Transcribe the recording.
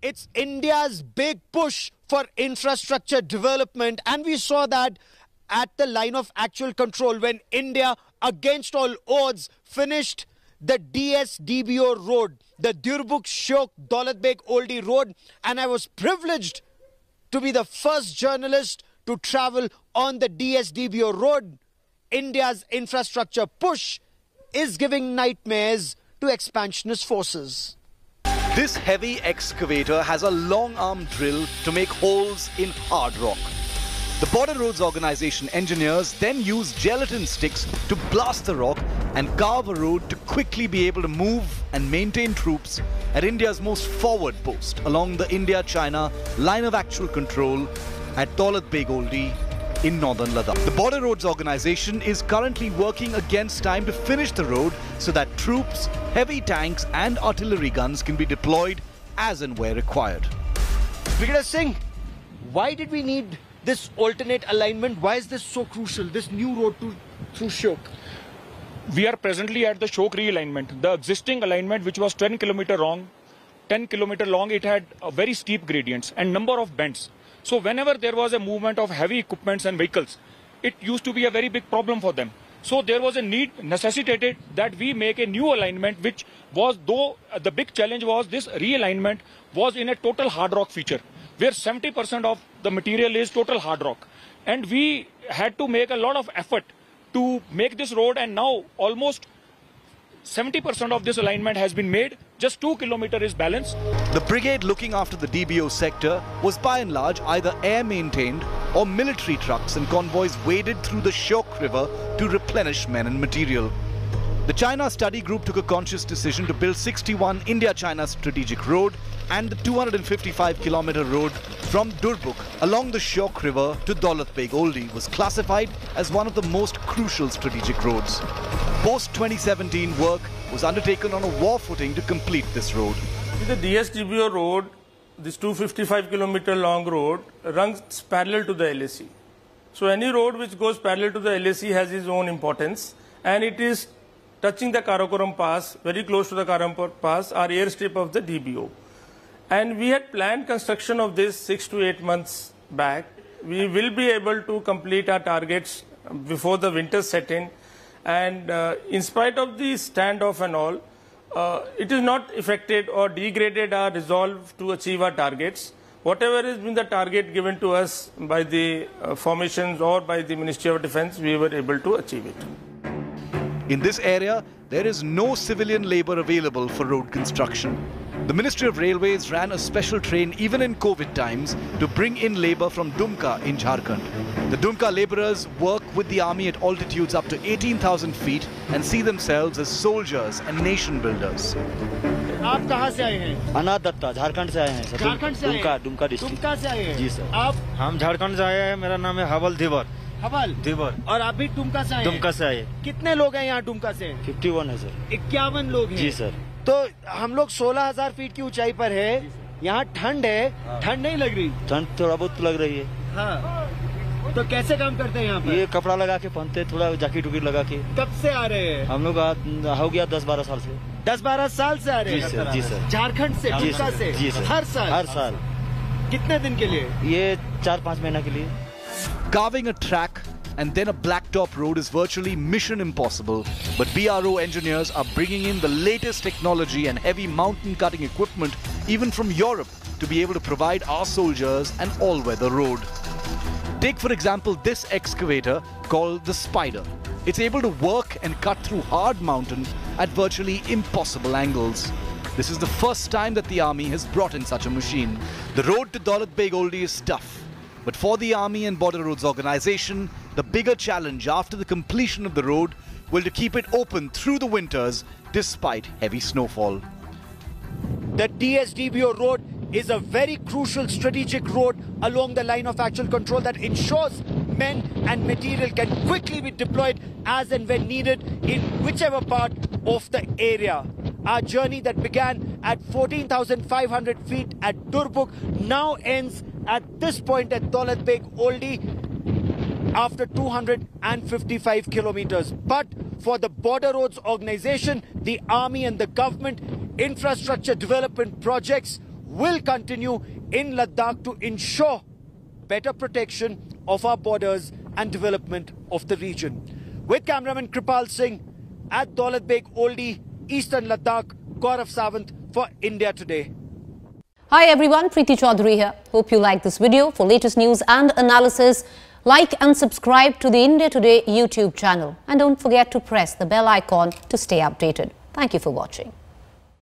it's India's big push for infrastructure development, and we saw that at the line of actual control when India, against all odds, finished the DSDBO road, the Durbuk-Shyok Daulat Beg Oldie road, and I was privileged to be the first journalist to travel on the DSDBO road. India's infrastructure push is giving nightmares to expansionist forces. This heavy excavator has a long arm drill to make holes in hard rock. The Border Roads Organization engineers then use gelatin sticks to blast the rock and carve a road to quickly be able to move and maintain troops at India's most forward post along the India-China line of actual control at Daulat Beg Oldie in northern Ladakh. The Border Roads Organization is currently working against time to finish the road so that troops, heavy tanks and artillery guns can be deployed as and where required. Brigadier Singh, why did we need this alternate alignment? Why is this so crucial, this new road through Shyok? We are presently at the Shyok realignment. The existing alignment, which was 10 kilometer long, it had very steep gradients and number of bends. So whenever there was a movement of heavy equipments and vehicles, it used to be a very big problem for them. So there was a need necessitated that we make a new alignment, which was, though the big challenge was this realignment was in a total hard rock feature, where 70% of the material is total hard rock. And we had to make a lot of effort to make this road, and now almost 70% of this alignment has been made. Just 2 kilometers is balanced. The brigade looking after the DBO sector was by and large either air-maintained or military trucks and convoys waded through the Shyok River to replenish men and material. The China Study Group took a conscious decision to build 61 India-China Strategic Road and the 255-kilometer road from Durbuk along the Shyok River to Daulat Beg Oldie was classified as one of the most crucial strategic roads. Post-2017 work was undertaken on a war footing to complete this road. The DSDBO road, this 255-kilometer long road, runs parallel to the LAC. So any road which goes parallel to the LAC has its own importance, and it is touching the Karakoram Pass, very close to the Karakoram Pass, our airstrip of the DBO. And we had planned construction of this 6 to 8 months back. We will be able to complete our targets before the winter set in. And in spite of the standoff and all, it is not affected or degraded our resolve to achieve our targets. Whatever has been the target given to us by the formations or by the Ministry of Defence, we were able to achieve it. In this area, there is no civilian labour available for road construction. The Ministry of Railways ran a special train even in COVID times to bring in labour from Dumka in Jharkhand. The Dumka labourers work with the army at altitudes up to 18,000 feet and see themselves as soldiers and nation builders. आप कहाँ से आए हैं? अनाथ दत्ता, झारखंड से आए हैं sir. Jharkhand से आए? दुमका डिस्ट्रिक्ट। दुमका से आए हैं? जी सर। आप? हम झारखंड से आए हैं, मेरा नाम है हवल देवर। हवल देवर। और आप भी दुमका से आए हैं? दुमका से आए। कितने लोग हैं यहाँ दुमका से? 51 है सर। 51 लोग हैं? जी सर। तो हम लोग 16,000 फीट की ऊंचाई पर है, यहाँ ठंड है, ठंड नहीं लग रही? ठंड थोड़ा बहुत लग रही है। हाँ। तो कैसे काम करते हैं यहाँ पर? ये कपड़ा लगा के पहनते, थोड़ा जैकेट उकेट लगा के। कब से आ रहे हैं? हम लोग हो गया 10-12 साल से। 10-12 साल से आ रहे हैं? जी सर, जी सर। झारखंड से, दुमका से? जी सर। हर साल? हर साल। कितने दिन के लिए? ये 4-5 महीना के लिए। Carving a track and then a blacktop road is virtually mission impossible, but BRO engineers are bringing in the latest technology and heavy mountain cutting equipment even from Europe to be able to provide our soldiers an all-weather road. Take for example this excavator called the Spider. It's able to work and cut through hard mountain at virtually impossible angles. This is the first time that the army has brought in such a machine. The road to Daulat Beg Oldie is tough, but for the Army and Border Roads Organization, the bigger challenge after the completion of the road will to keep it open through the winters despite heavy snowfall. The DSDBO road is a very crucial strategic road along the line of actual control that ensures men and material can quickly be deployed as and when needed in whichever part of the area. Our journey that began at 14,500 feet at Durbuk now ends at this point at Daulat Beg Oldie after 255 kilometers. But for the Border Roads Organization, the Army and the government, infrastructure development projects will continue in Ladakh to ensure better protection of our borders and development of the region. With cameraman Kripal Singh at Daulat Beg Oldie, Eastern Ladakh, Gaurav Sawant for India Today. Hi everyone, Preeti Chaudhary here. Hope you like this video. For latest news and analysis, like and subscribe to the India Today YouTube channel. And don't forget to press the bell icon to stay updated. Thank you for watching.